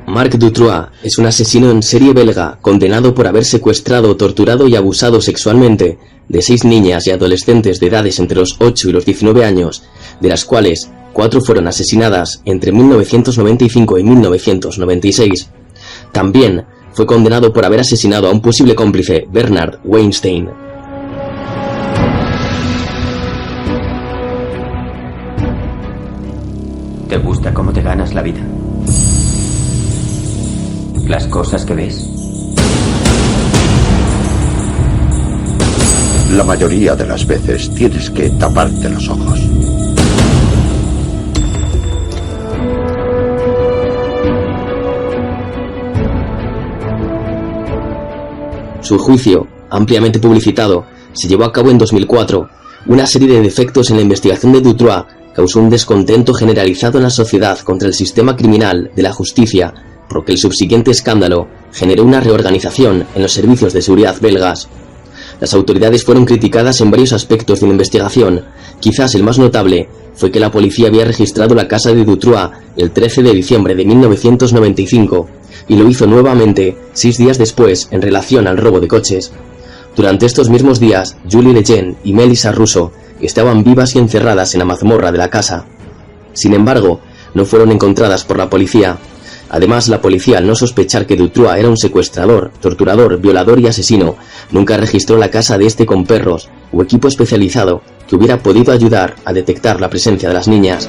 Marc Dutroux es un asesino en serie belga condenado por haber secuestrado, torturado y abusado sexualmente de 6 niñas y adolescentes de edades entre los 8 y los 19 años, de las cuales 4 fueron asesinadas entre 1995 y 1996. También fue condenado por haber asesinado a un posible cómplice, Bernard Weinstein. ¿Te gusta cómo te ganas la vida? ¿Las cosas que ves? La mayoría de las veces tienes que taparte los ojos. Su juicio, ampliamente publicitado, se llevó a cabo en 2004. Una serie de defectos en la investigación de Dutroux causó un descontento generalizado en la sociedad contra el sistema criminal de la justicia, por lo que el subsiguiente escándalo generó una reorganización en los servicios de seguridad belgas. Las autoridades fueron criticadas en varios aspectos de la investigación. Quizás el más notable fue que la policía había registrado la casa de Dutroux el 13 de diciembre de 1995 y lo hizo nuevamente 6 días después en relación al robo de coches. Durante estos mismos días, Julie Lejeune y Melissa Russo estaban vivas y encerradas en la mazmorra de la casa. Sin embargo, no fueron encontradas por la policía. Además, la policía, al no sospechar que Dutroux era un secuestrador, torturador, violador y asesino, nunca registró la casa de este con perros o equipo especializado que hubiera podido ayudar a detectar la presencia de las niñas.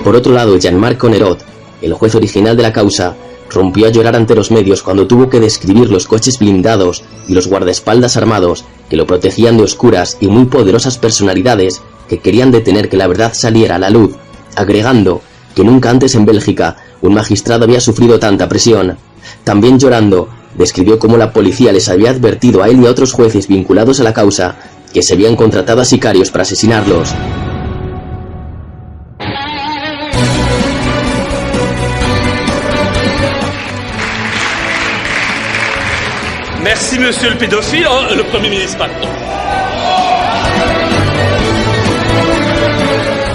Por otro lado, Jean-Marc Connerot, el juez original de la causa, rompió a llorar ante los medios cuando tuvo que describir los coches blindados y los guardaespaldas armados que lo protegían de oscuras y muy poderosas personalidades que querían detener que la verdad saliera a la luz, agregando que nunca antes en Bélgica un magistrado había sufrido tanta presión. También llorando, describió cómo la policía les había advertido a él y a otros jueces vinculados a la causa que se habían contratado a sicarios para asesinarlos. Merci, monsieur le pédophile, le Premier ministre.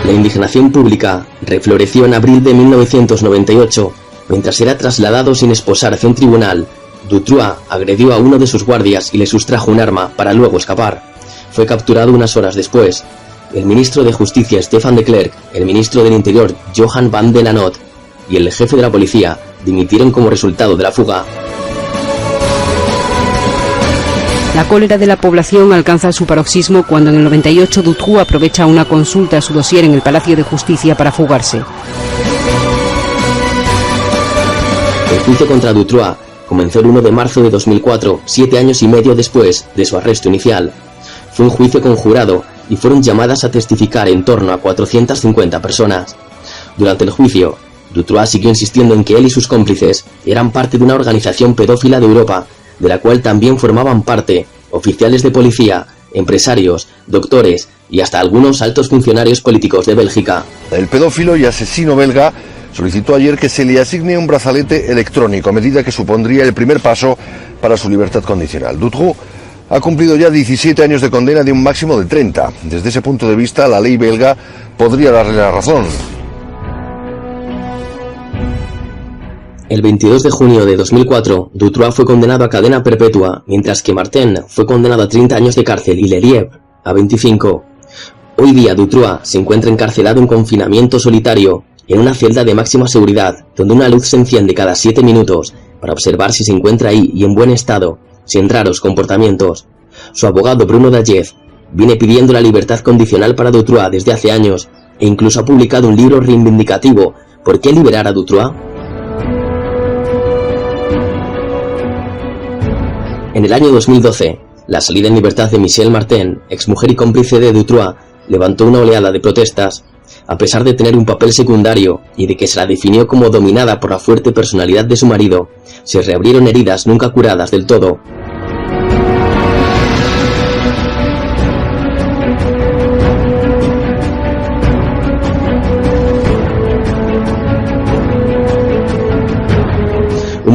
La indignación pública refloreció en abril de 1998. Mientras era trasladado sin esposar hacia un tribunal, Dutroux agredió a uno de sus guardias y le sustrajo un arma para luego escapar. Fue capturado unas horas después. El ministro de Justicia Stefan de Klerk, el ministro del Interior Johan van de Lanot y el jefe de la policía dimitieron como resultado de la fuga. La cólera de la población alcanza su paroxismo cuando en el 98 Dutroux aprovecha una consulta a su dossier en el Palacio de Justicia para fugarse. El juicio contra Dutroux comenzó el 1 de marzo de 2004, 7 años y medio después de su arresto inicial. Fue un juicio conjurado y fueron llamadas a testificar en torno a 450 personas. Durante el juicio, Dutroux siguió insistiendo en que él y sus cómplices eran parte de una organización pedófila de Europa, de la cual también formaban parte oficiales de policía, empresarios, doctores y hasta algunos altos funcionarios políticos de Bélgica. El pedófilo y asesino belga solicitó ayer que se le asigne un brazalete electrónico, medida que supondría el primer paso para su libertad condicional. Dutroux ha cumplido ya 17 años de condena de un máximo de 30. Desde ese punto de vista, la ley belga podría darle la razón. El 22 de junio de 2004, Dutroux fue condenado a cadena perpetua, mientras que Martin fue condenado a 30 años de cárcel y Lelièvre a 25. Hoy día Dutroux se encuentra encarcelado en confinamiento solitario, en una celda de máxima seguridad, donde una luz se enciende cada 7 minutos, para observar si se encuentra ahí y en buen estado, sin raros comportamientos. Su abogado Bruno Dallez viene pidiendo la libertad condicional para Dutroux desde hace años, e incluso ha publicado un libro reivindicativo. ¿Por qué liberar a Dutroux? En el año 2012, la salida en libertad de Michel Martin, exmujer y cómplice de Dutroux, levantó una oleada de protestas. A pesar de tener un papel secundario y de que se la definió como dominada por la fuerte personalidad de su marido, se reabrieron heridas nunca curadas del todo.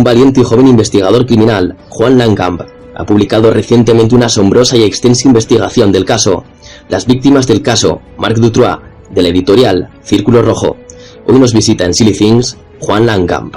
Un valiente y joven investigador criminal, Juan Lankamp, ha publicado recientemente una asombrosa y extensa investigación del caso. Las víctimas del caso, Marc Dutroux, de la editorial Círculo Rojo. Hoy nos visita en Silly Things Juan Lankamp.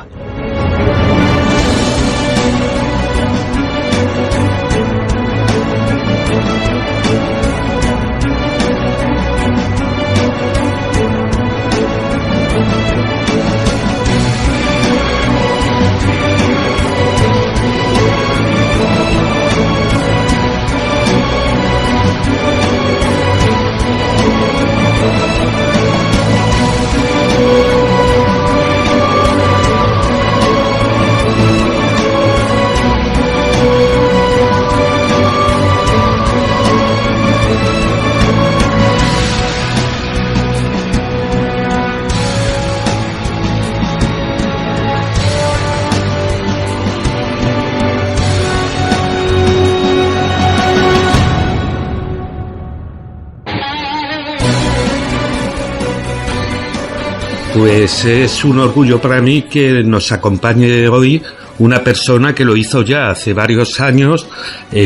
Pues es un orgullo para mí que nos acompañe hoy una persona que lo hizo ya hace varios años,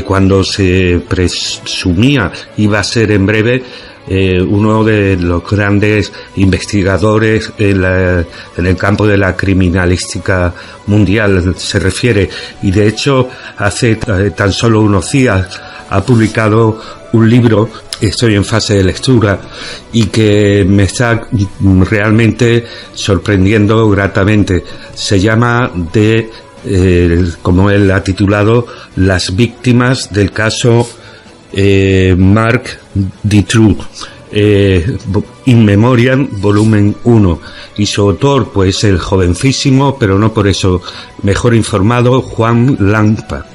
cuando se presumía iba a ser en breve uno de los grandes investigadores en el campo de la criminalística mundial se refiere, y de hecho hace tan solo unos días ha publicado un libro. Estoy en fase de lectura y que me está realmente sorprendiendo gratamente. Se llama como él ha titulado, Las víctimas del caso Marc Dutroux, In Memoriam, volumen 1. Y su autor, pues el jovencísimo, pero no por eso mejor informado, Juan Lankamp.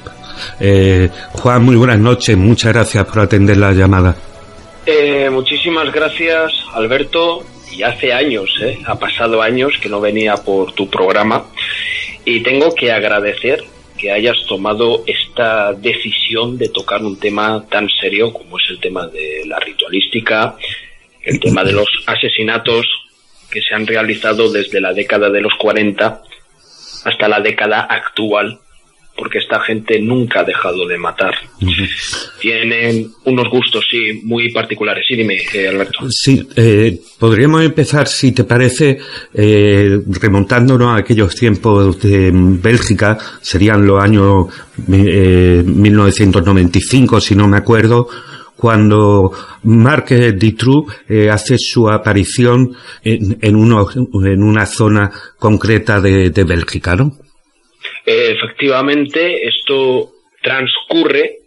Juan, muy buenas noches, muchas gracias por atender la llamada. Muchísimas gracias, Alberto, y hace años, ha pasado años que no venía por tu programa, y tengo que agradecer que hayas tomado esta decisión de tocar un tema tan serio como es el tema de la ritualística, el tema de los asesinatos que se han realizado desde la década de los 40 hasta la década actual, porque esta gente nunca ha dejado de matar. Tienen unos gustos, sí, muy particulares. Sí, dime, Alberto. Sí, podríamos empezar, si te parece, remontándonos a aquellos tiempos de Bélgica, serían los años 1995, si no me acuerdo, cuando Marc Dutroux hace su aparición en una zona concreta de Bélgica, ¿no? Efectivamente, esto transcurre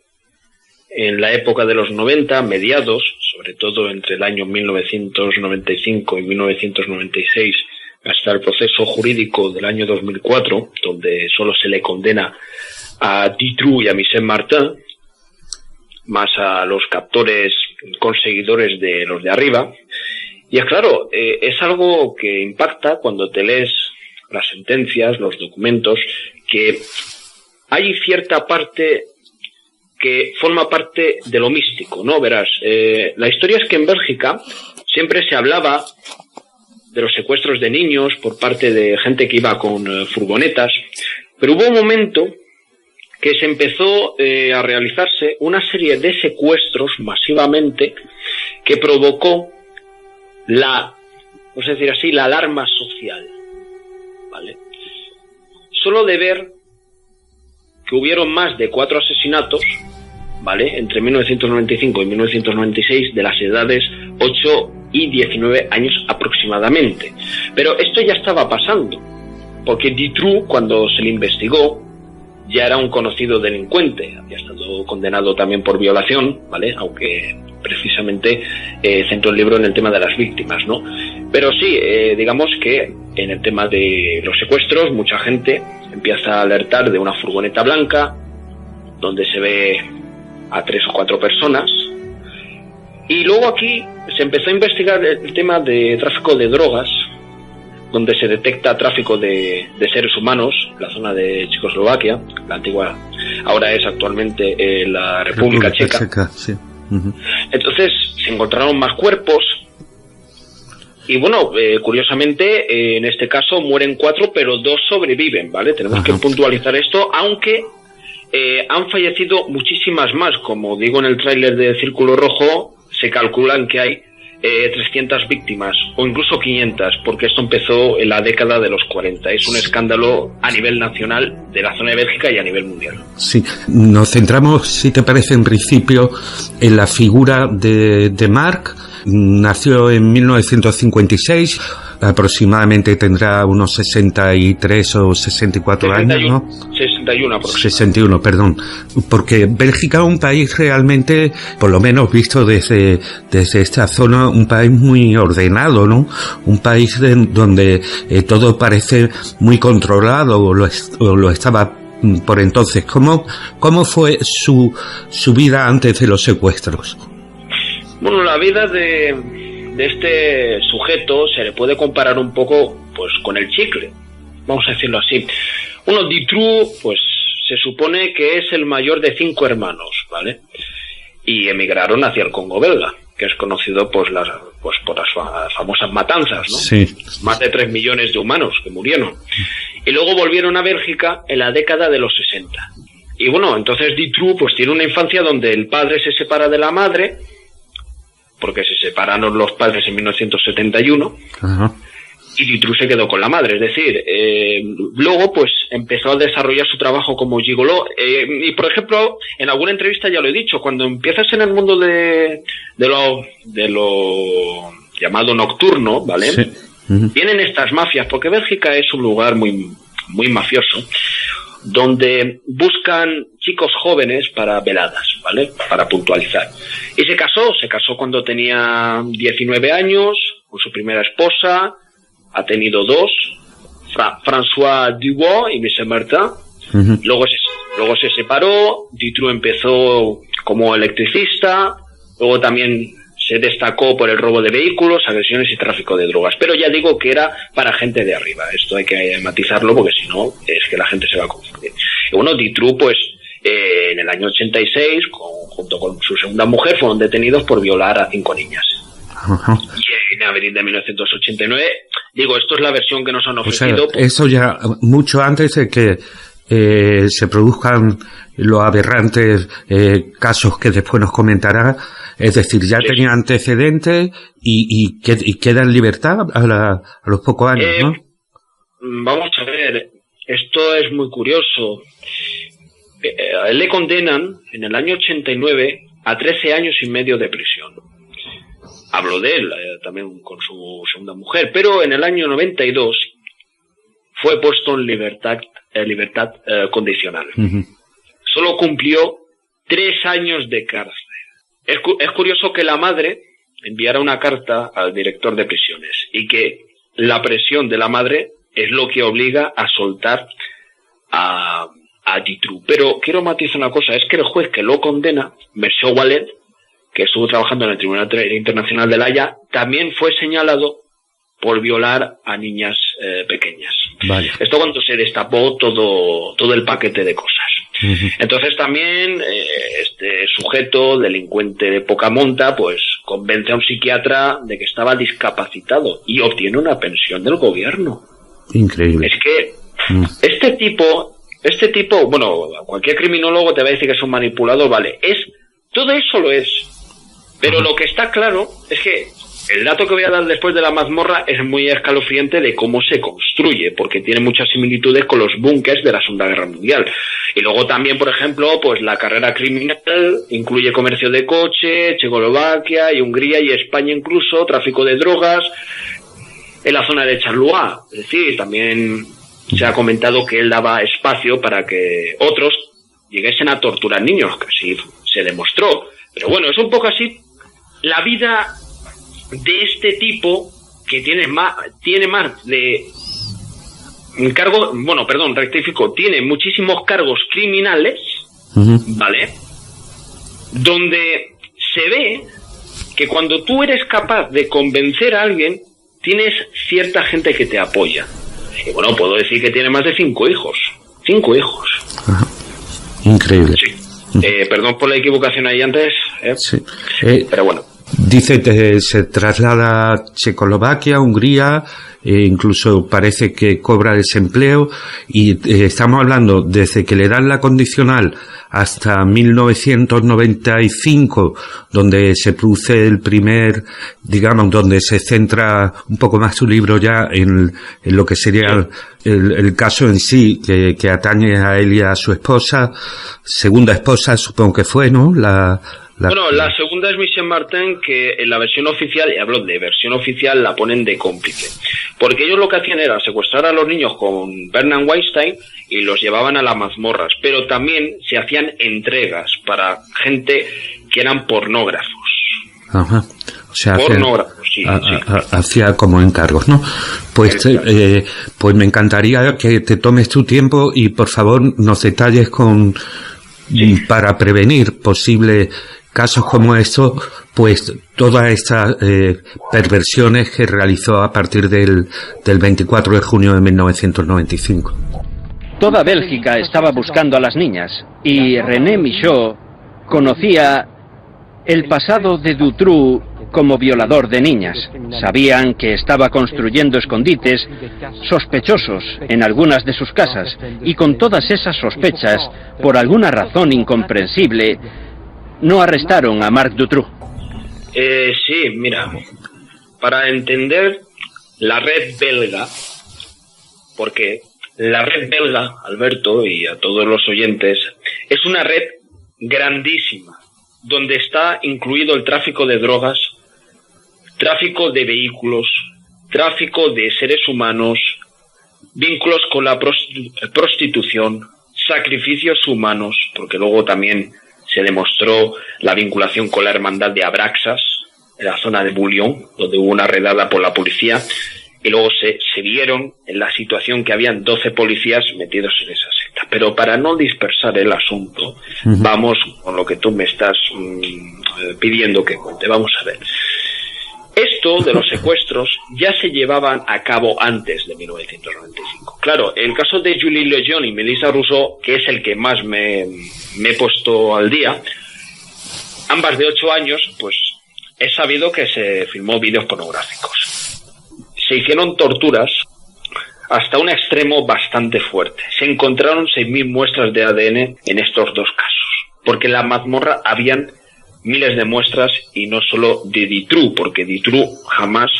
en la época de los 90, mediados, sobre todo entre el año 1995 y 1996, hasta el proceso jurídico del año 2004, donde solo se le condena a Dutroux y a Michel Martin, más a los captores conseguidores de los de arriba. Y es claro, es algo que impacta cuando te lees las sentencias, los documentos, que hay cierta parte que forma parte de lo místico, ¿no? Verás, la historia es que en Bélgica siempre se hablaba de los secuestros de niños por parte de gente que iba con furgonetas, pero hubo un momento que se empezó a realizarse una serie de secuestros masivamente que provocó vamos a decir así, la alarma social, ¿vale? Solo de ver que hubieron más de 4 asesinatos, ¿vale?, entre 1995 y 1996, de las edades 8 y 19 años aproximadamente. Pero esto ya estaba pasando, porque Dutroux, cuando se le investigó, ya era un conocido delincuente, había estado condenado también por violación, ¿vale?, aunque precisamente centró el libro en el tema de las víctimas, ¿no? Pero sí, digamos que en el tema de los secuestros, mucha gente empieza a alertar de una furgoneta blanca, donde se ve a 3 o 4 personas, y luego aquí se empezó a investigar el tema de tráfico de drogas, donde se detecta tráfico de seres humanos, la zona de Checoslovaquia, la antigua, ahora es actualmente la República Checa. Sí. Entonces se encontraron más cuerpos, Y bueno, curiosamente, en este caso mueren 4, pero 2 sobreviven, ¿vale? Tenemos que puntualizar esto, aunque han fallecido muchísimas más. Como digo en el tráiler de Círculo Rojo, se calculan que hay 300 víctimas o incluso 500, porque esto empezó en la década de los 40. Es un escándalo a nivel nacional de la zona de Bélgica y a nivel mundial. Sí, nos centramos, si te parece, en principio en la figura de Marc. Nació en 1956, aproximadamente tendrá unos 63 o 64 años, ¿no? 61 aproximadamente. 61, perdón. Porque Bélgica es un país realmente, por lo menos visto desde esta zona, un país muy ordenado, ¿no? Un país donde todo parece muy controlado, o lo estaba por entonces. ¿Cómo fue su vida antes de los secuestros? Bueno, la vida de este sujeto se le puede comparar un poco pues con el chicle, vamos a decirlo así. Uno, Dutroux, pues se supone que es el mayor de 5 hermanos, ¿vale? Y emigraron hacia el Congo belga, que es conocido por las famosas matanzas, ¿no? Sí. Más de 3 millones de humanos que murieron. Y luego volvieron a Bélgica en la década de los 60. Y bueno, entonces Dutroux pues tiene una infancia donde el padre se separa de la madre, porque se separaron los padres en 1971. Ajá. Y Dutroux se quedó con la madre, es decir, luego pues empezó a desarrollar su trabajo como gigoló, y por ejemplo, en alguna entrevista ya lo he dicho, cuando empiezas en el mundo de lo llamado nocturno, ¿vale? Sí. Vienen estas mafias, porque Bélgica es un lugar muy, muy mafioso, donde buscan chicos jóvenes para veladas, ¿vale? Para puntualizar. Y se casó cuando tenía 19 años, con su primera esposa, ha tenido 2, François Dubois y Michel Martin. Luego se separó, Dutroux empezó como electricista, luego también se destacó por el robo de vehículos, agresiones y tráfico de drogas. Pero ya digo que era para gente de arriba. Esto hay que matizarlo porque si no es que la gente se va a confundir. Y bueno, Dutroux, pues en el año 86, junto con su segunda mujer, fueron detenidos por violar a 5 niñas. Y en abril de 1989, digo, esto es la versión que nos han ofrecido. O sea, eso ya mucho antes de que se produzcan los aberrantes casos que después nos comentará. Es decir, ya tenía antecedentes y queda en libertad a los pocos años, ¿no? Vamos a ver, esto es muy curioso. A él le condenan en el año 89 a 13 años y medio de prisión. Hablo de él, también con su segunda mujer, pero en el año 92 fue puesto en libertad condicional. Solo cumplió 3 años de cárcel. Es curioso que la madre enviara una carta al director de prisiones y que la presión de la madre es lo que obliga a soltar a Dutroux. Pero quiero matizar una cosa, es que el juez que lo condena, Monsieur Wallet, que estuvo trabajando en el Tribunal Internacional de La Haya, también fue señalado por violar a niñas pequeñas. Vale. Esto cuando se destapó todo el paquete de cosas. Entonces también este sujeto, delincuente de poca monta, pues convence a un psiquiatra de que estaba discapacitado y obtiene una pensión del gobierno. Increíble. Es que este tipo, bueno, cualquier criminólogo te va a decir que es un manipulador, vale, todo eso lo es. Pero lo que está claro es que el dato que voy a dar después de la mazmorra es muy escalofriante de cómo se construye, porque tiene muchas similitudes con los búnkers de la Segunda Guerra Mundial. Y luego también, por ejemplo, pues la carrera criminal incluye comercio de coche, Checoslovaquia y Hungría y España incluso, tráfico de drogas, en la zona de Charleroi. Es decir, también se ha comentado que él daba espacio para que otros lleguen a torturar niños, que así se demostró. Pero bueno, es un poco así la vida de este tipo, que tiene más de cargo, bueno, perdón, rectifico, tiene muchísimos cargos criminales, ¿vale? Donde se ve que cuando tú eres capaz de convencer a alguien, tienes cierta gente que te apoya. Y bueno, puedo decir que tiene más de 5 hijos. 5 hijos. Ajá. Increíble. Sí. Perdón por la equivocación ahí antes. Sí. Pero bueno. Dice que se traslada a Checoslovaquia, Hungría, incluso parece que cobra desempleo, y estamos hablando desde que le dan la condicional hasta 1995, donde se produce el primer, digamos, donde se centra un poco más su libro ya en lo que sería el caso en sí, que atañe a él y a su esposa, segunda esposa supongo que fue, ¿no? Bueno, la segunda es Michel Martin, que en la versión oficial, y hablo de versión oficial, la ponen de cómplice. Porque ellos lo que hacían era secuestrar a los niños con Bernard Weinstein y los llevaban a las mazmorras. Pero también se hacían entregas para gente que eran pornógrafos. Ajá. O sea, pornógrafos, sí. Hacía como encargos, ¿no? Pues me encantaría que te tomes tu tiempo y por favor nos detalles para prevenir posibles casos como estos, pues todas estas perversiones que realizó a partir del 24 de junio de 1995. Toda Bélgica estaba buscando a las niñas y René Michaud conocía el pasado de Dutroux como violador de niñas. Sabían que estaba construyendo escondites sospechosos en algunas de sus casas y con todas esas sospechas, por alguna razón incomprensible, no arrestaron a Marc Dutroux. Sí, mira, para entender la red belga, porque la red belga, Alberto, y a todos los oyentes, es una red grandísima, donde está incluido el tráfico de drogas, tráfico de vehículos, tráfico de seres humanos, vínculos con la prostitución, sacrificios humanos, porque luego también se demostró la vinculación con la hermandad de Abraxas, en la zona de Bouillon, donde hubo una redada por la policía, y luego se vieron en la situación que habían 12 policías metidos en esa secta. Pero para no dispersar el asunto, vamos con lo que tú me estás pidiendo que cuente. Vamos a ver. Esto de los secuestros ya se llevaban a cabo antes de 1995. Claro, el caso de Julie Lejeune y Melissa Rousseau, que es el que más me he puesto al día, ambas de 8 años, pues he sabido que se filmó vídeos pornográficos. Se hicieron torturas hasta un extremo bastante fuerte. Se encontraron 6.000 muestras de ADN en estos dos casos, porque en la mazmorra habían miles de muestras y no solo de Dutroux, porque Dutroux jamás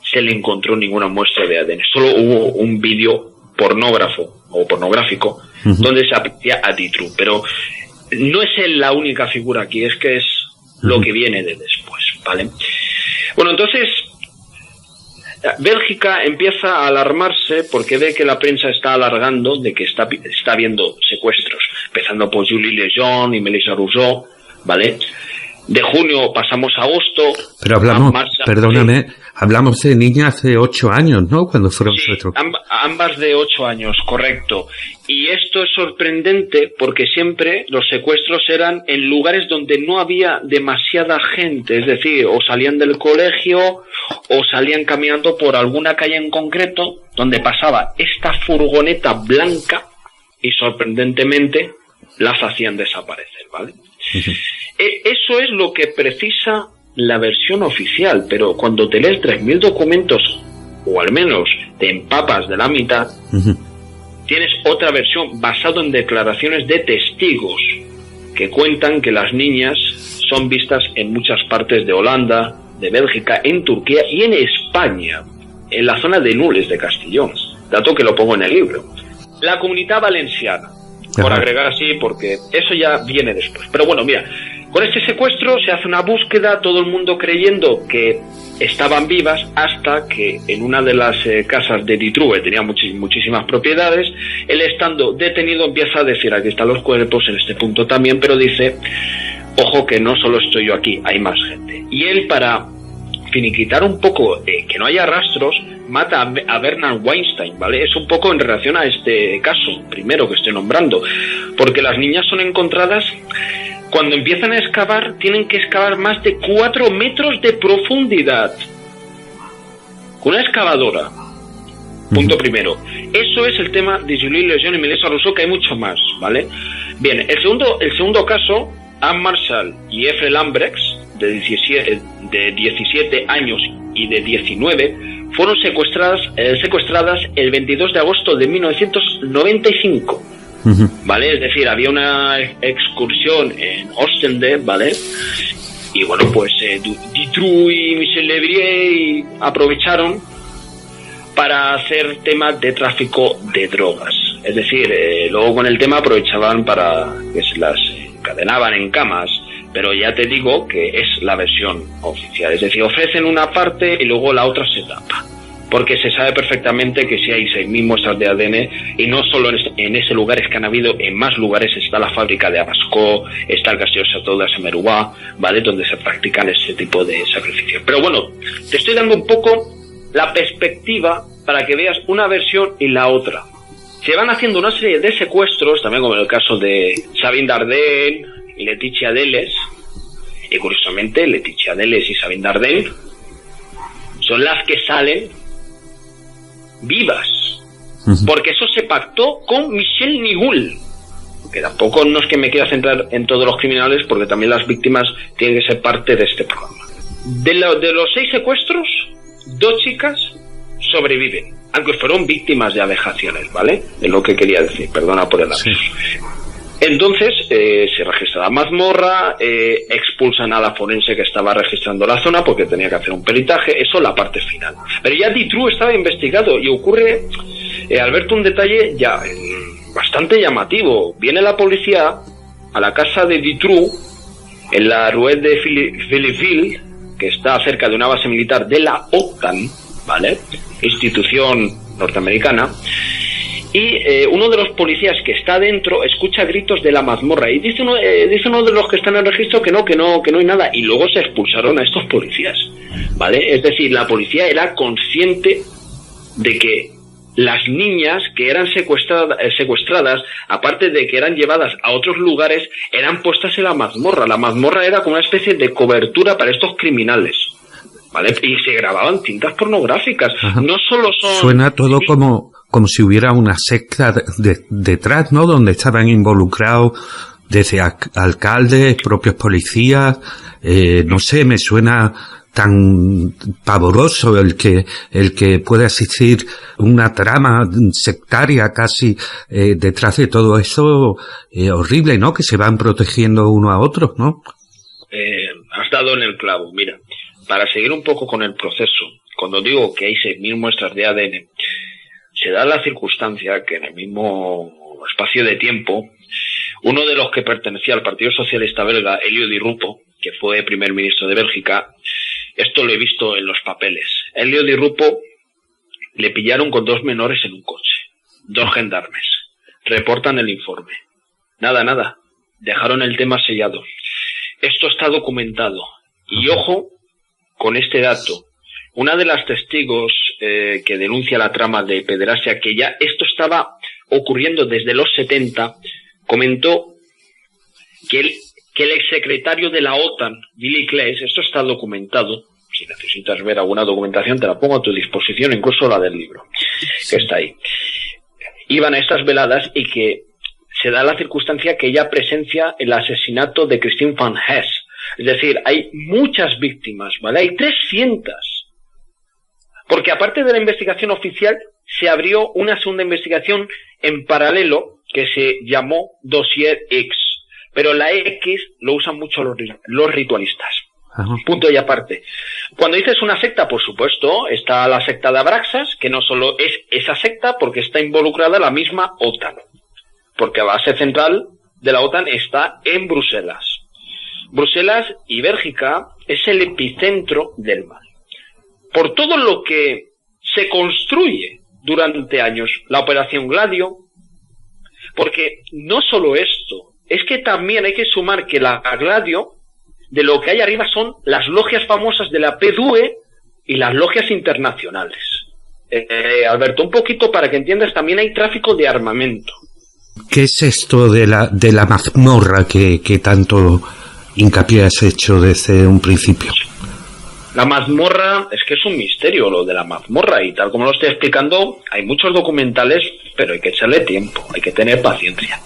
se le encontró ninguna muestra de ADN. Solo hubo un vídeo pornográfico donde se aprecia a Dutroux, pero no es él la única figura aquí, es que es lo que viene de después, ¿vale? Bueno, entonces Bélgica empieza a alarmarse porque ve que la prensa está alargando de que está habiendo secuestros, empezando por Julie Lejeune y Melissa Rousseau, ¿vale? De junio pasamos a agosto. Pero hablamos, perdóname, hablamos de niñas de 8 años, ¿no? Cuando fueron secuestradas. Ambas de 8 años, correcto. Y esto es sorprendente porque siempre los secuestros eran en lugares donde no había demasiada gente, es decir, o salían del colegio o salían caminando por alguna calle en concreto donde pasaba esta furgoneta blanca y sorprendentemente las hacían desaparecer, ¿vale? Eso es lo que precisa la versión oficial, pero cuando te lees 3.000 documentos, o al menos te empapas de la mitad, tienes otra versión basada en declaraciones de testigos que cuentan que las niñas son vistas en muchas partes de Holanda, de Bélgica, en Turquía y en España, en la zona de Nules de Castellón, dato que lo pongo en el libro. La Comunitat Valenciana, por agregar así, porque eso ya viene después. Pero bueno, mira, con este secuestro se hace una búsqueda, todo el mundo creyendo que estaban vivas, hasta que en una de las casas de Dutroux, tenía muchísimas propiedades, él estando detenido empieza a decir, aquí están los cuerpos, en este punto también, pero dice, ojo que no solo estoy yo aquí, hay más gente. Y él, para finiquitar un poco que no haya rastros, mata a Bernard Weinstein, ¿vale? Es un poco en relación a este caso primero que estoy nombrando, porque las niñas son encontradas, cuando empiezan a excavar, tienen que excavar más de 4 metros de profundidad con una excavadora. Punto primero. Eso es el tema de Julie Lejeune y Melissa Rousseau, que hay mucho más, ¿vale? Bien, el segundo caso, Anne Marshall y Efre Lambrechts, de 17 años y de 19 fueron secuestradas el 22 de agosto de 1995. ¿Vale? Es decir, había una excursión en Ostende, ¿vale? Y bueno, pues Dutroux y Michel Lévrier aprovecharon para hacer temas de tráfico de drogas. Es decir, luego con el tema aprovechaban para que se las encadenaban en camas, pero ya te digo que es la versión oficial. Es decir, ofrecen una parte y luego la otra se tapa. Porque se sabe perfectamente que si hay 6.000 muestras de ADN, y no solo en ese lugar, es que han habido en más lugares, está la fábrica de Abasco, está el castillo Château de Semerouá, ¿vale?, donde se practican ese tipo de sacrificios. Pero bueno, te estoy dando un poco la perspectiva para que veas una versión y la otra. Se van haciendo una serie de secuestros, también como en el caso de Sabine Dardenne y Letitia Deles, y curiosamente Letitia Deles y Sabine Dardenne son las que salen vivas, porque eso se pactó con Michel Nihoul, que tampoco no es que me quiera centrar en todos los criminales, porque también las víctimas tienen que ser parte de este programa. De los 6 secuestros, 2 chicas sobreviven, aunque fueron víctimas de abejaciones, ¿vale? Es lo que quería decir, perdona por el lapsus. Sí. Entonces se registra la mazmorra, expulsan a la forense que estaba registrando la zona porque tenía que hacer un peritaje, eso la parte final. Pero ya Dutroux estaba investigado y ocurre, Alberto, un detalle ya bastante llamativo. Viene la policía a la casa de Dutroux en la rue de Philippeville, que está cerca de una base militar de la OTAN, ¿vale?, institución norteamericana. Y uno de los policías que está dentro escucha gritos de la mazmorra y dice uno de los que están en el registro que no hay nada, y luego se expulsaron a estos policías, ¿vale? Es decir, la policía era consciente de que las niñas que eran secuestradas, aparte de que eran llevadas a otros lugares, eran puestas en la mazmorra. La mazmorra era como una especie de cobertura para estos criminales, ¿vale? Y se grababan cintas pornográficas. Ajá. No solo son... Suena todo como si hubiera una secta detrás, ¿no?, donde estaban involucrados desde alcaldes, propios policías, no sé, me suena tan pavoroso el que puede existir una trama sectaria casi detrás de todo eso, horrible, ¿no?, que se van protegiendo uno a otro, ¿no? Has dado en el clavo. Mira, para seguir un poco con el proceso, cuando digo que hay 6.000 muestras de ADN, se da la circunstancia que en el mismo espacio de tiempo, uno de los que pertenecía al Partido Socialista belga, Elio Di Rupo, que fue primer ministro de Bélgica, esto lo he visto en los papeles. Elio Di Rupo le pillaron con 2 menores en un coche, 2 gendarmes. Reportan el informe. Nada. Dejaron el tema sellado. Esto está documentado. Y ojo con este dato. Una de las testigos que denuncia la trama de pederastia, que ya esto estaba ocurriendo desde los 70, comentó que el exsecretario de la OTAN, Willy Claes, esto está documentado, si necesitas ver alguna documentación te la pongo a tu disposición, incluso la del libro, que está ahí. Iban a estas veladas y que se da la circunstancia que ella presencia el asesinato de Christine Van Hess. Es decir, hay muchas víctimas, ¿vale? Hay 300. Porque aparte de la investigación oficial, se abrió una segunda investigación en paralelo que se llamó Dossier X. Pero la X lo usan mucho los ritualistas. Ajá. Punto y aparte. Cuando dices una secta, por supuesto, está la secta de Abraxas, que no solo es esa secta, porque está involucrada la misma OTAN. Porque la base central de la OTAN está en Bruselas. Bruselas y Bélgica es el epicentro del mal. Por todo lo que se construye durante años, la Operación Gladio, porque no solo esto, es que también hay que sumar que la Gladio, de lo que hay arriba son las logias famosas de la PDUE y las logias internacionales. Alberto, un poquito para que entiendas, también hay tráfico de armamento. ¿Qué es esto de la mazmorra que tanto hincapié has hecho desde un principio? La mazmorra, es que es un misterio lo de la mazmorra, y tal como lo estoy explicando, hay muchos documentales, pero hay que echarle tiempo, hay que tener paciencia.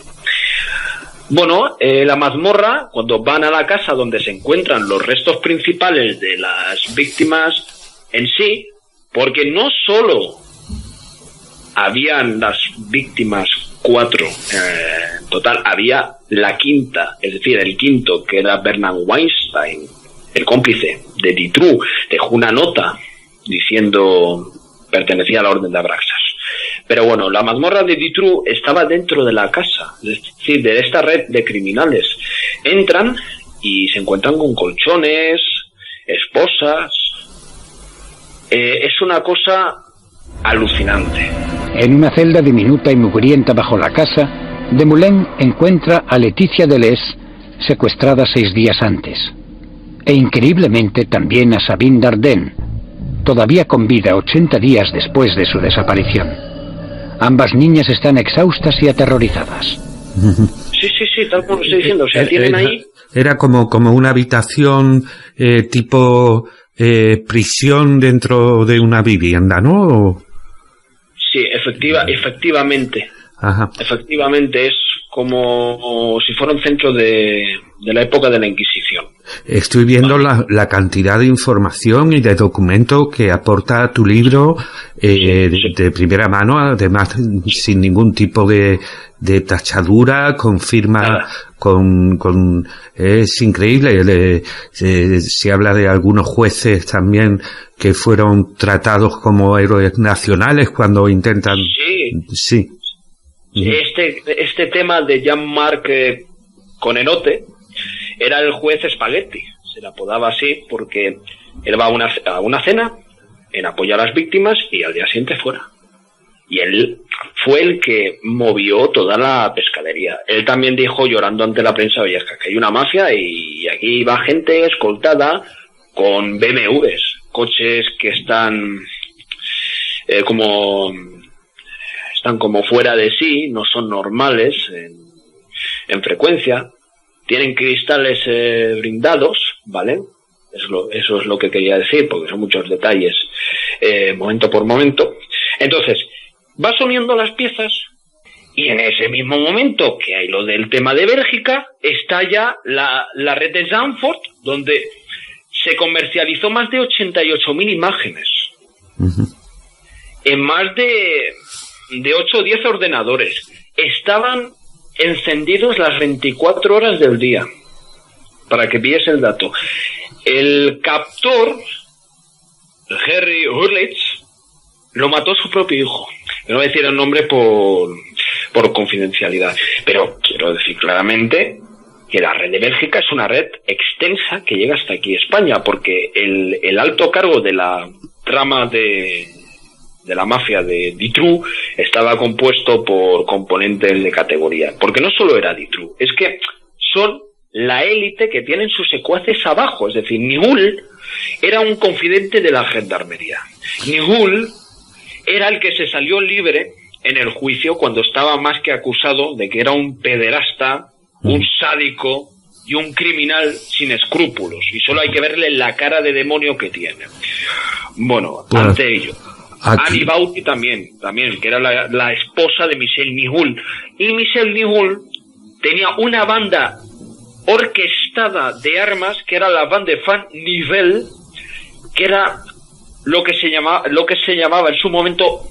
Bueno, la mazmorra, cuando van a la casa donde se encuentran los restos principales de las víctimas en sí, porque no solo habían las víctimas 4 en total, había la quinta, es decir, el quinto, que era Bernard Weinstein, el cómplice de Dutroux, dejó una nota diciendo pertenecía a la Orden de Abraxas. Pero bueno, la mazmorra de Dutroux estaba dentro de la casa, es decir, de esta red de criminales. Entran y se encuentran con colchones, esposas. Es una cosa alucinante. En una celda diminuta y mugrienta bajo la casa, Desmoulins encuentra a Leticia Deleuze secuestrada 6 días antes. E increíblemente también a Sabine Dardenne, todavía con vida 80 días después de su desaparición. Ambas niñas están exhaustas y aterrorizadas. Sí, tal como lo estoy diciendo. O sea, tienen ahí... Era como una habitación tipo prisión dentro de una vivienda, ¿no? Sí, efectivamente. Ajá. Efectivamente, es como si fuera un centro de la época de la Inquisición. Estoy viendo la cantidad de información y de documentos que aporta tu libro de primera mano, además sin ningún tipo de tachadura, confirma es increíble. Se habla de algunos jueces también que fueron tratados como héroes nacionales cuando intentan... Sí. Este tema de Jean-Marc Conenote era el juez Spaghetti, se le apodaba así porque él va a una cena en apoyo a las víctimas y al día siguiente fuera. Y él fue el que movió toda la pescadería. Él también dijo, llorando ante la prensa, oye, es que hay una mafia y aquí va gente escoltada con BMWs, coches que están como fuera de sí, no son normales en frecuencia, tienen cristales blindados, ¿vale? Eso es lo que quería decir, porque son muchos detalles momento por momento. Entonces, vas uniendo las piezas y en ese mismo momento que hay lo del tema de Bélgica, está ya la red de Zandvoort, donde se comercializó más de 88.000 imágenes. Uh-huh. En más de 8 o 10 ordenadores. Estaban encendidos las 24 horas del día. Para que pilles el dato. El captor, Harry Hurlitz, lo mató su propio hijo. No voy a decir el nombre por confidencialidad. Pero quiero decir claramente que la red de Bélgica es una red extensa que llega hasta aquí España, porque el alto cargo de la trama de la mafia de Dutroux estaba compuesto por componentes de categoría, porque no solo era Dutroux, es que son la élite que tienen sus secuaces abajo, es decir, Nihul era un confidente de la gendarmería. Nihul era el que se salió libre en el juicio cuando estaba más que acusado de que era un pederasta, un sádico y un criminal sin escrúpulos, y solo hay que verle la cara de demonio que tiene. Bueno, ante ello, Annie Bauti también, que era la esposa de Michel Nihul. Y Michel Nihul tenía una banda orquestada de armas, que era la banda de Van Nivel, que era lo que se llamaba en su momento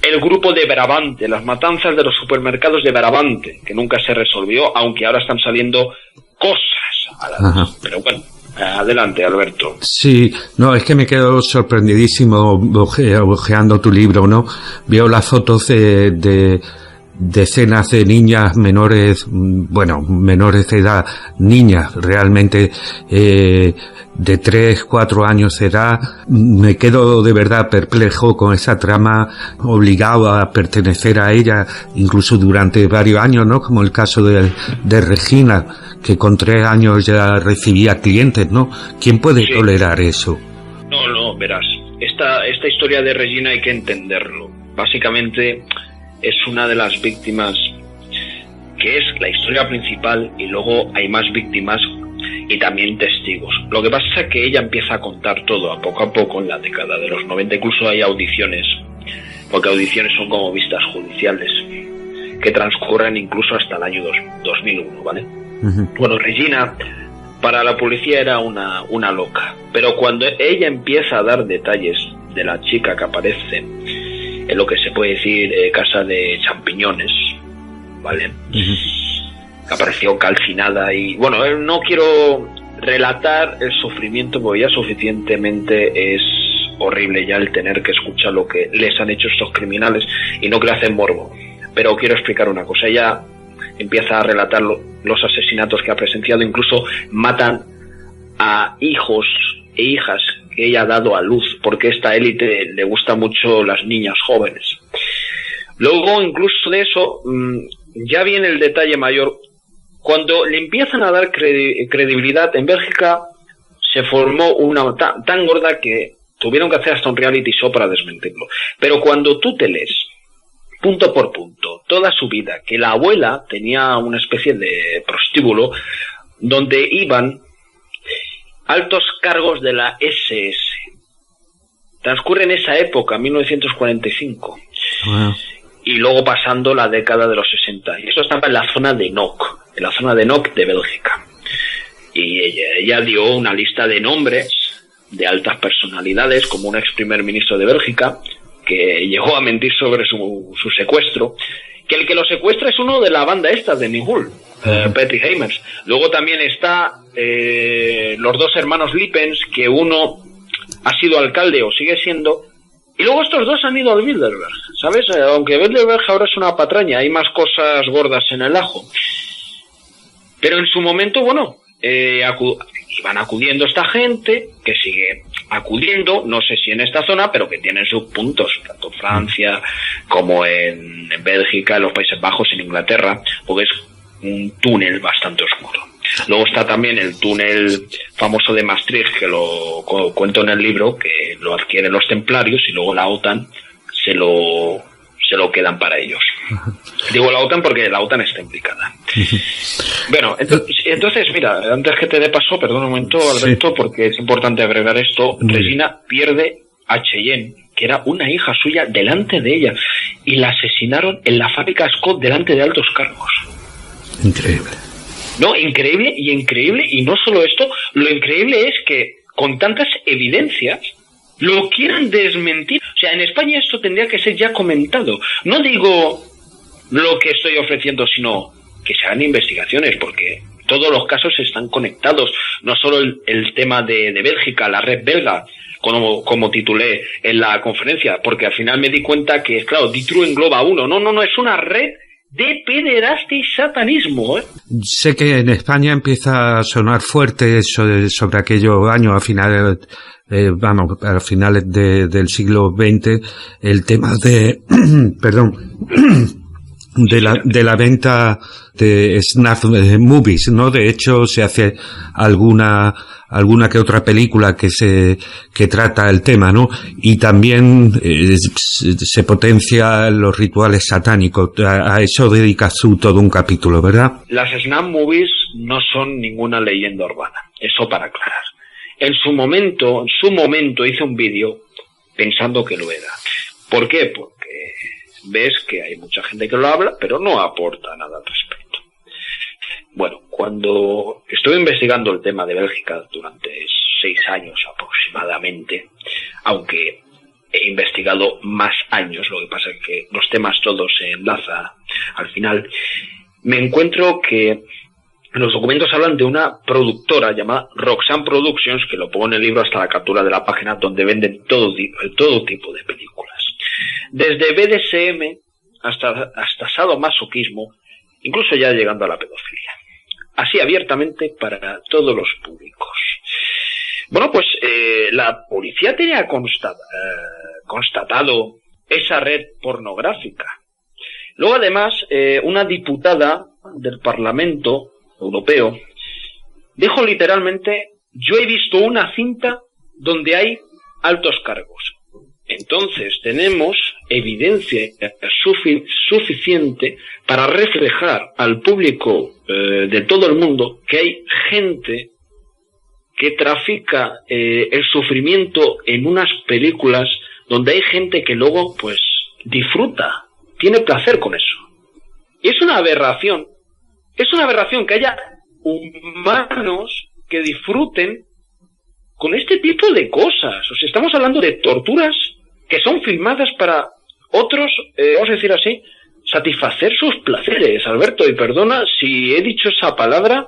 el grupo de Brabante, las matanzas de los supermercados de Brabante, que nunca se resolvió, aunque ahora están saliendo cosas a la vez. Pero bueno, adelante, Alberto. Sí, no, es que me quedo sorprendidísimo ojeando tu libro, ¿no? Veo las fotos de decenas de niñas menores de edad, niñas realmente de 3, 4 años de edad. Me quedo de verdad perplejo con esa trama, obligado a pertenecer a ella incluso durante varios años, ¿no? Como el caso de Regina, que con 3 años ya recibía clientes, ¿no? ¿Quién puede tolerar eso? No, verás, esta historia de Regina hay que entenderlo. Básicamente es una de las víctimas que es la historia principal, y luego hay más víctimas y también testigos. Lo que pasa es que ella empieza a contar todo a poco en la década de los 90, incluso hay audiciones, porque audiciones son como vistas judiciales. que transcurren incluso hasta el año 2001, ¿vale? Bueno, Regina para la policía era una loca, pero cuando ella empieza a dar detalles de la chica que aparece en lo que se puede decir casa de champiñones, ¿vale? Que apareció calcinada y... Bueno, no quiero relatar el sufrimiento porque ya suficientemente es horrible ya el tener que escuchar lo que les han hecho estos criminales y no que le hacen morbo. Pero quiero explicar una cosa. Ella empieza a relatar los asesinatos que ha presenciado, incluso matan a hijos e hijas que ella ha dado a luz, porque a esta élite le gusta mucho las niñas jóvenes. Luego, incluso de eso, ya viene el detalle mayor. Cuando le empiezan a dar credibilidad, en Bélgica se formó una tan gorda que tuvieron que hacer hasta un reality show para desmentirlo. Pero cuando tú te lees punto por punto toda su vida, que la abuela tenía una especie de prostíbulo donde iban altos cargos de la SS, transcurre en esa época, 1945, y luego pasando la década de los 60, y eso estaba en la zona de Nock, de Bélgica, y ella dio una lista de nombres de altas personalidades, como un ex primer ministro de Bélgica, que llegó a mentir sobre su secuestro, que el que lo secuestra es uno de la banda esta de Nihul, Petty Heimers. Luego también está los dos hermanos Lippens, que uno ha sido alcalde o sigue siendo, y luego estos dos han ido al Bilderberg, ¿sabes? Aunque Bilderberg ahora es una patraña, hay más cosas gordas en el ajo. Pero en su momento, bueno, iban acudiendo esta gente, que sigue acudiendo, no sé si en esta zona, pero que tienen sus puntos, tanto en Francia como en Bélgica, en los Países Bajos, en Inglaterra, porque es un túnel bastante oscuro. Luego está también el túnel famoso de Maastricht, que lo cuento en el libro, que lo adquieren los templarios y luego la OTAN se lo quedan para ellos. Digo la OTAN porque la OTAN está implicada. Bueno, entonces mira, antes que te dé paso, perdón un momento, Alberto, porque es importante agregar esto. Regina pierde a Cheyenne, que era una hija suya, delante de ella, y la asesinaron en la fábrica Scott delante de altos cargos. Increíble. No, increíble, y no solo esto, lo increíble es que con tantas evidencias lo quieran desmentir. O sea, en España esto tendría que ser ya comentado. No digo lo que estoy ofreciendo, sino que se hagan investigaciones, porque todos los casos están conectados. No solo el tema de Bélgica, la red belga, como titulé en la conferencia, porque al final me di cuenta que, claro, Dutroux engloba uno. No, es una red de pederastia y satanismo, ¿eh? Sé que en España empieza a sonar fuerte sobre aquellos años, a finales del siglo XX, el tema de, de la venta de snuff movies, ¿no? De hecho, se hace alguna que otra película que trata el tema, ¿no? Y también se potencia los rituales satánicos. A eso dedicas tú todo un capítulo, ¿verdad? Las snuff movies no son ninguna leyenda urbana, eso para aclarar. En su momento hice un vídeo pensando que lo era. ¿Por qué? Porque ves que hay mucha gente que lo habla, pero no aporta nada al respecto. Bueno, cuando estuve investigando el tema de Bélgica durante 6 años aproximadamente, aunque he investigado más años, lo que pasa es que los temas todos se enlazan al final, me encuentro que los documentos hablan de una productora llamada Roxanne Productions, que lo pongo en el libro hasta la captura de la página, donde venden todo tipo de películas. Desde BDSM hasta sadomasoquismo, incluso ya llegando a la pedofilia. Así abiertamente para todos los públicos. Bueno, pues la policía tenía constatado esa red pornográfica. Luego, además, una diputada del Parlamento Europeo dijo literalmente: yo he visto una cinta donde hay altos cargos. Entonces tenemos evidencia suficiente para reflejar al público de todo el mundo que hay gente que trafica el sufrimiento en unas películas donde hay gente que luego pues disfruta, tiene placer con eso. una aberración. Es una aberración que haya humanos que disfruten con este tipo de cosas. O sea, estamos hablando de torturas que son filmadas para otros, vamos a decir así, satisfacer sus placeres, Alberto, y perdona si he dicho esa palabra,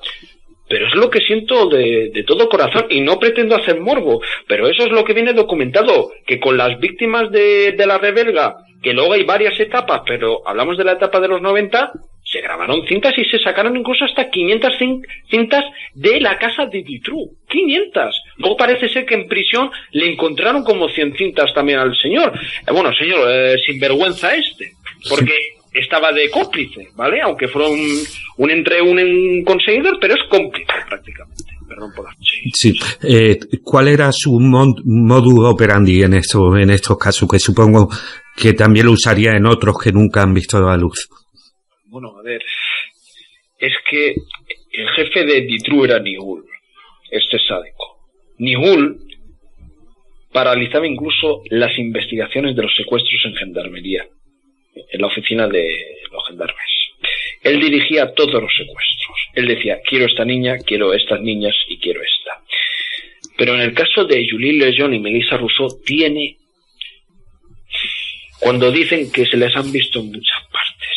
pero es lo que siento de todo corazón, y no pretendo hacer morbo, pero eso es lo que viene documentado, que con las víctimas de la rebelga, que luego hay varias etapas, pero hablamos de la etapa de los 90, se grabaron cintas y se sacaron incluso hasta 500 cintas de la casa de Dutroux. 500. Luego parece ser que en prisión le encontraron como 100 cintas también al señor. Bueno, señor, sinvergüenza porque estaba de cómplice, ¿vale? Aunque fuera un conseguidor, pero es cómplice prácticamente. Perdón por la... Sí. ¿Cuál era su modus operandi en estos casos? Que supongo que también lo usaría en otros que nunca han visto la luz. Bueno, a ver, es que el jefe de Dutroux era Nihul, este sádico. Nihul paralizaba incluso las investigaciones de los secuestros en gendarmería, en la oficina de los gendarmes. Él dirigía todos los secuestros. Él decía, quiero esta niña, quiero estas niñas y quiero esta. Pero en el caso de Julie Lejeune y Melissa Rousseau tiene, cuando dicen que se les han visto en muchas partes,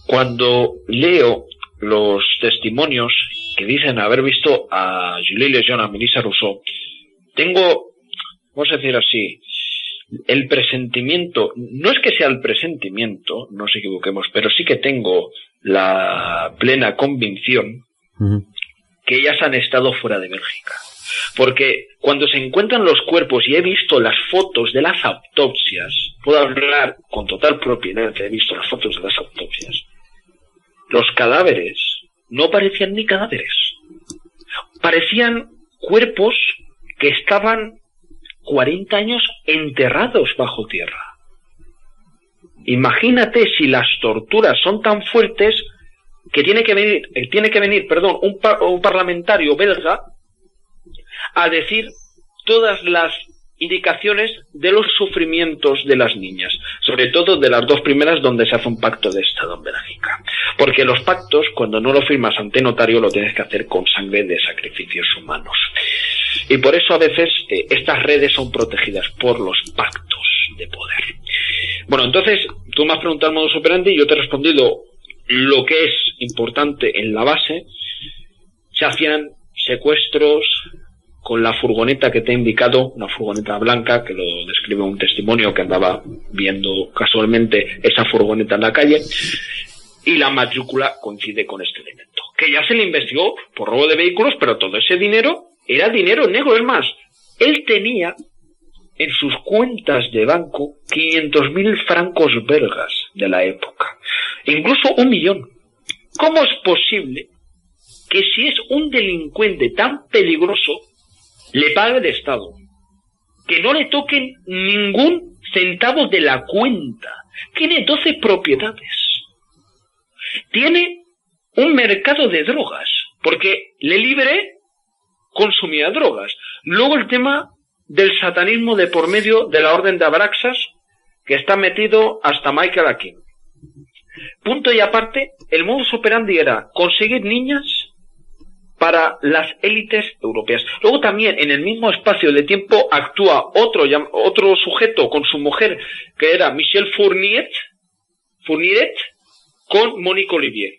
cuando leo los testimonios que dicen haber visto a Julie Lejeune, a Melissa Rousseau, tengo, vamos a decir así, el presentimiento, no es que sea el presentimiento, no nos equivoquemos, pero sí que tengo la plena convicción que ellas han estado fuera de Bélgica. Porque cuando se encuentran los cuerpos y he visto las fotos de las autopsias, puedo hablar con total propiedad que he visto las fotos de las autopsias, los cadáveres no parecían ni cadáveres. Parecían cuerpos que estaban 40 años enterrados bajo tierra. Imagínate si las torturas son tan fuertes que tiene que venir, un parlamentario belga a decir todas las indicaciones de los sufrimientos de las niñas, sobre todo de las dos primeras donde se hace un pacto de Estado en Bélgica. Porque los pactos, cuando no lo firmas ante notario, lo tienes que hacer con sangre de sacrificios humanos. Y por eso a veces estas redes son protegidas por los pactos de poder. Bueno, entonces, tú me has preguntado el modus operandi y yo te he respondido lo que es importante en la base. Se hacían secuestros con la furgoneta que te he indicado, una furgoneta blanca, que lo describe un testimonio que andaba viendo casualmente esa furgoneta en la calle, y la matrícula coincide con este elemento, que ya se le investigó por robo de vehículos, pero todo ese dinero era dinero negro. Es más, él tenía en sus cuentas de banco 500.000 francos belgas de la época, incluso 1 millón. ¿Cómo es posible que si es un delincuente tan peligroso le pague el Estado, que no le toquen ningún centavo de la cuenta? Tiene 12 propiedades, tiene un mercado de drogas, porque Le Libre consumía drogas. Luego el tema del satanismo de por medio de la orden de Abraxas, que está metido hasta Michael Akin. Punto y aparte, el modus operandi era conseguir niñas para las élites europeas. Luego también en el mismo espacio de tiempo actúa otro sujeto con su mujer, que era Michel Fourniret, con Monique Olivier,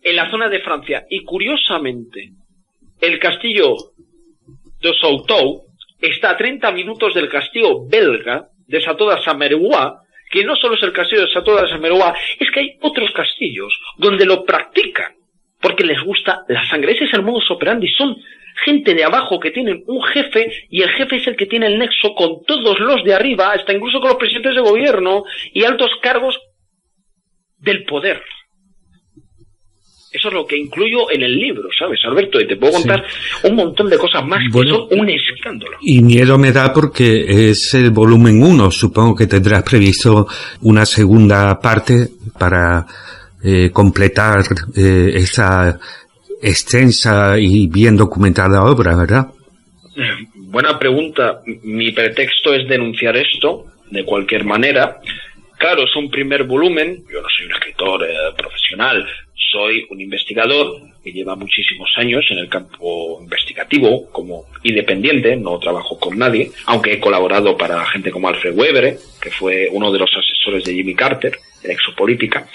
en la zona de Francia. Y curiosamente, el castillo de Sautou está a 30 minutos del castillo belga de Château-de-Saint-Mérois, que no solo es el castillo de Château-de-Saint-Mérois, es que hay otros castillos donde lo practican, porque les gusta la sangre. Ese es el modus operandi. Son gente de abajo que tienen un jefe, y el jefe es el que tiene el nexo con todos los de arriba, hasta incluso con los presidentes de gobierno y altos cargos del poder. Eso es lo que incluyo en el libro, ¿sabes, Alberto? Y te puedo contar un montón de cosas más que son un escándalo. Y miedo me da porque es el volumen 1. Supongo que tendrás previsto una segunda parte para completar esa extensa y bien documentada obra, ¿verdad? Buena pregunta. Mi pretexto es denunciar esto de cualquier manera. Claro, es un primer volumen. Yo no soy un escritor profesional profesional. Soy un investigador que lleva muchísimos años en el campo investigativo como independiente, no trabajo con nadie, aunque he colaborado para gente como Alfred Weber, que fue uno de los asesores de Jimmy Carter, en Exopolítica,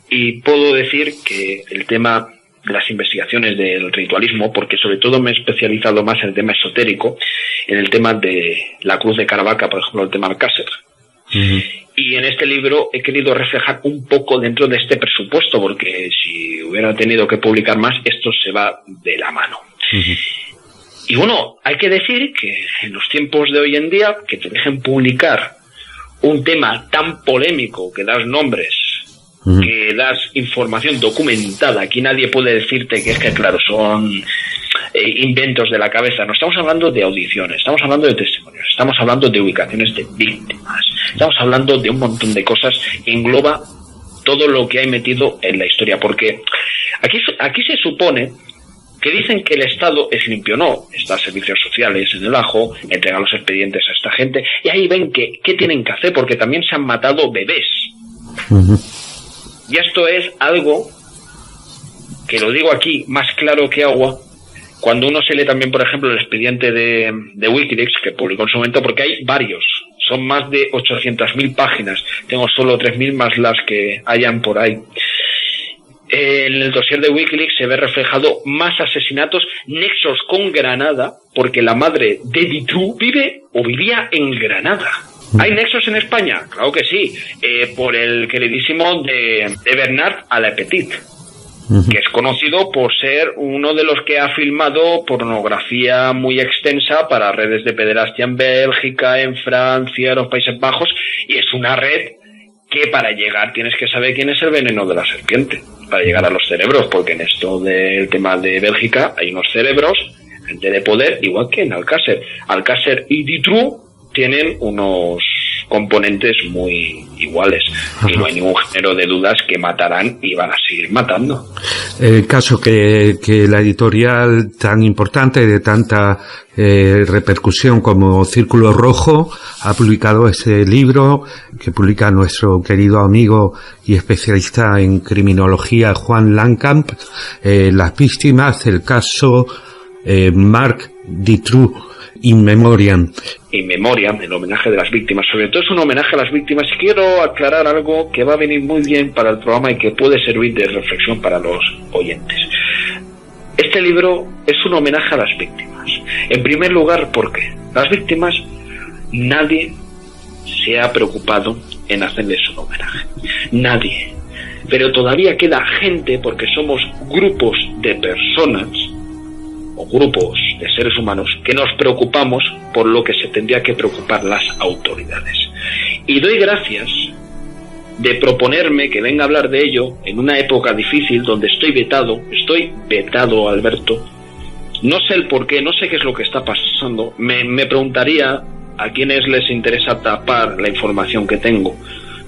y puedo decir que el tema de las investigaciones del ritualismo, porque sobre todo me he especializado más en el tema esotérico, en el tema de la cruz de Caravaca, por ejemplo, el tema Alcácer. Y en este libro he querido reflejar un poco dentro de este presupuesto, porque si hubiera tenido que publicar más, esto se va de la mano. Y bueno, hay que decir que en los tiempos de hoy en día, que te dejen publicar un tema tan polémico, que das nombres, que das información documentada, aquí nadie puede decirte que es que, claro, son inventos de la cabeza. No estamos hablando de audiciones, estamos hablando de testimonios, estamos hablando de ubicaciones de víctimas, estamos hablando de un montón de cosas que engloba todo lo que hay metido en la historia, porque aquí se supone que dicen que el Estado es limpio. No, está servicios sociales en el ajo, entregan los expedientes a esta gente, y ahí ven que qué tienen que hacer, porque también se han matado bebés. Y esto es algo que lo digo aquí más claro que agua, cuando uno se lee también, por ejemplo, el expediente de Wikileaks, que publicó en su momento, porque hay varios, son más de 800.000 páginas, tengo solo 3.000 más las que hayan por ahí. En el dossier de Wikileaks se ve reflejado más asesinatos, nexos con Granada, porque la madre de Dutroux vive o vivía en Granada. ¿Hay nexos en España? Claro que sí, por el queridísimo de Bernard a la Petite, que es conocido por ser uno de los que ha filmado pornografía muy extensa para redes de pederastia en Bélgica, en Francia, en los Países Bajos, y es una red que para llegar tienes que saber quién es el veneno de la serpiente, para llegar a los cerebros, porque en esto del tema de Bélgica hay unos cerebros, gente de poder, igual que en Alcácer. Alcácer y Dutroux tienen unos componentes muy iguales. Y no hay ningún género de dudas que matarán y van a seguir matando. El caso que la editorial tan importante, de tanta repercusión como Círculo Rojo, ha publicado este libro que publica nuestro querido amigo y especialista en criminología Juan Lankamp, las víctimas del caso Marc Dutroux, In Memoriam. In Memoriam, el homenaje de las víctimas. Sobre todo es un homenaje a las víctimas. Y quiero aclarar algo que va a venir muy bien para el programa y que puede servir de reflexión para los oyentes. Este libro es un homenaje a las víctimas. En primer lugar, porque las víctimas, nadie se ha preocupado en hacerles un homenaje. Nadie. Pero todavía queda gente, porque somos grupos de personas o grupos de seres humanos que nos preocupamos por lo que se tendría que preocupar las autoridades. Y doy gracias de proponerme que venga a hablar de ello en una época difícil donde estoy vetado, Alberto. No sé el por qué, no sé qué es lo que está pasando. Me preguntaría a quienes les interesa tapar la información que tengo,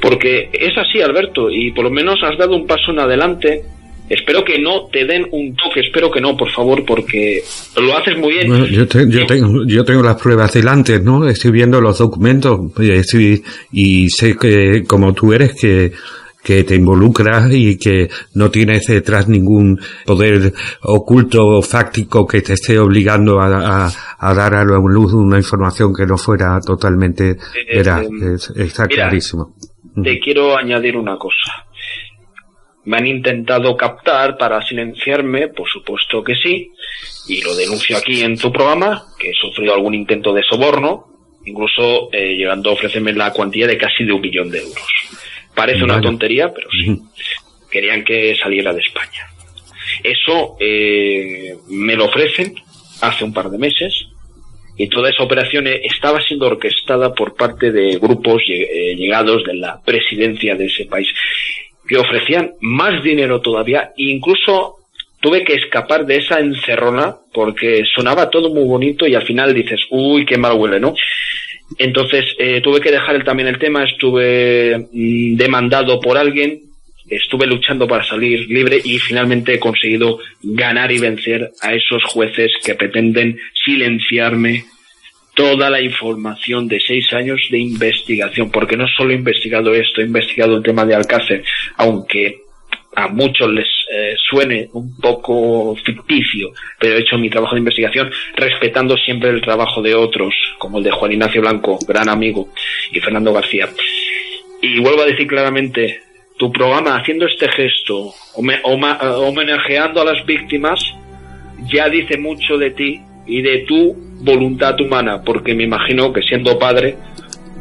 porque es así, Alberto, y por lo menos has dado un paso en adelante. Espero que no te den un toque, espero que no, por favor, porque lo haces muy bien. Bueno, yo tengo las pruebas delante, ¿no? Estoy viendo los documentos y sé que, como tú eres, que te involucras y que no tienes detrás ningún poder oculto o fáctico que te esté obligando a dar a la luz una información que no fuera totalmente veraz. Está clarísimo. Te quiero añadir una cosa. ¿Me han intentado captar para silenciarme? Por supuesto que sí, y lo denuncio aquí en tu programa, que he sufrido algún intento de soborno, incluso llegando a ofrecerme la cuantía de casi de 1 millón de euros. Parece una tontería, pero sí. Querían que saliera de España. Eso me lo ofrecen hace un par de meses, y toda esa operación estaba siendo orquestada por parte de grupos llegados de la presidencia de ese país, que ofrecían más dinero todavía, e incluso tuve que escapar de esa encerrona porque sonaba todo muy bonito y al final dices, uy, qué mal huele, ¿no? Entonces tuve que dejar también el tema, estuve demandado por alguien, estuve luchando para salir libre y finalmente he conseguido ganar y vencer a esos jueces que pretenden silenciarme toda la información de 6 años de investigación, porque no solo he investigado esto, he investigado el tema de Alcácer, aunque a muchos les suene un poco ficticio, pero he hecho mi trabajo de investigación respetando siempre el trabajo de otros, como el de Juan Ignacio Blanco, gran amigo, y Fernando García. Y vuelvo a decir claramente, tu programa, haciendo este gesto, homenajeando a las víctimas, ya dice mucho de ti y de tu voluntad humana, porque me imagino que siendo padre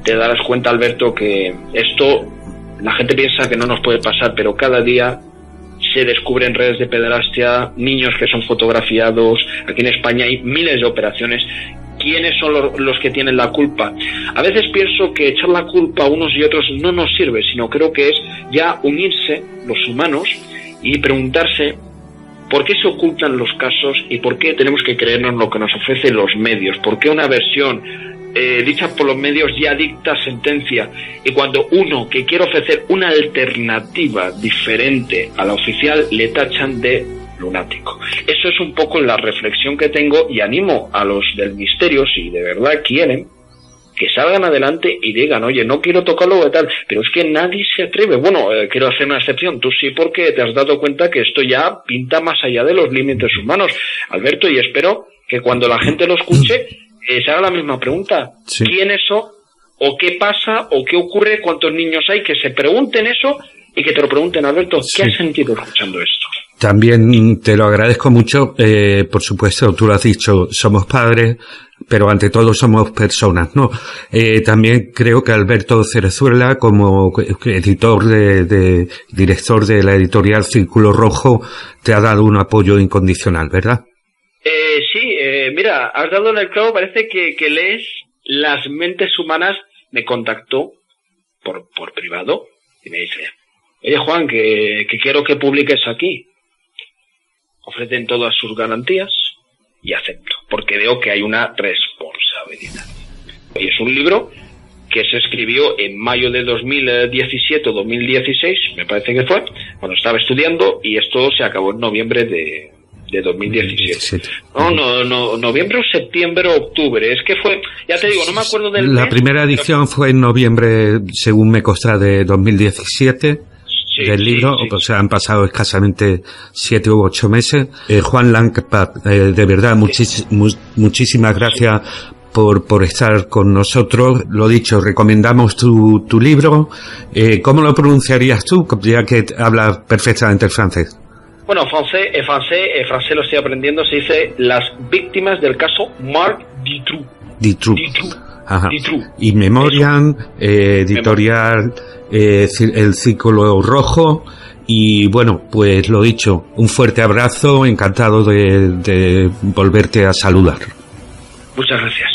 te darás cuenta, Alberto, que esto la gente piensa que no nos puede pasar, pero cada día se descubren redes de pederastia, niños que son fotografiados. Aquí en España hay miles de operaciones. ¿Quiénes son los que tienen la culpa? A veces pienso que echar la culpa a unos y otros no nos sirve, sino creo que es ya unirse los humanos y preguntarse por qué se ocultan los casos y por qué tenemos que creernos lo que nos ofrecen los medios, por qué una versión dicha por los medios ya dicta sentencia, y cuando uno que quiere ofrecer una alternativa diferente a la oficial le tachan de lunático. Eso es un poco la reflexión que tengo, y animo a los del misterio, si de verdad quieren, que salgan adelante y digan, oye, no quiero tocarlo de tal, pero es que nadie se atreve. Bueno, quiero hacer una excepción, tú sí, porque te has dado cuenta que esto ya pinta más allá de los límites humanos, Alberto, y espero que cuando la gente lo escuche se haga la misma pregunta. Sí. ¿Quién es eso? ¿O qué pasa? ¿O qué ocurre? ¿Cuántos niños hay? Que se pregunten eso y que te lo pregunten, Alberto, ¿qué has sentido escuchando esto? También te lo agradezco mucho. Por supuesto, tú lo has dicho, somos padres, pero ante todo somos personas, ¿no? También creo que Alberto Cerezuela, como editor director de la editorial Círculo Rojo, te ha dado un apoyo incondicional, ¿verdad? Sí, mira, has dado en el clavo. Parece que lees las mentes humanas. Me contactó por privado y me dice, oye, Juan, que quiero que publiques aquí. Ofrecen todas sus garantías y acepto, porque veo que hay una responsabilidad. Y es un libro que se escribió en mayo de 2017 o 2016, me parece que fue, cuando estaba estudiando, y esto se acabó en noviembre de 2017. No, noviembre o septiembre o octubre. Es que fue, ya te digo, no me acuerdo del La mes, primera edición fue en noviembre, según me consta, de 2017. Del libro, o sea, han pasado escasamente 7 u 8 meses. Juan Lankpat, de verdad, muchísimas gracias por estar con nosotros. Lo dicho, recomendamos tu libro. ¿Cómo lo pronunciarías tú, ya que hablas perfectamente el francés? Bueno, francés lo estoy aprendiendo. Se dice Las víctimas del caso Marc Dutroux. Ajá. Y Memoriam, editorial El Círculo Rojo. Y bueno, pues lo dicho, un fuerte abrazo, encantado de volverte a saludar. Muchas gracias.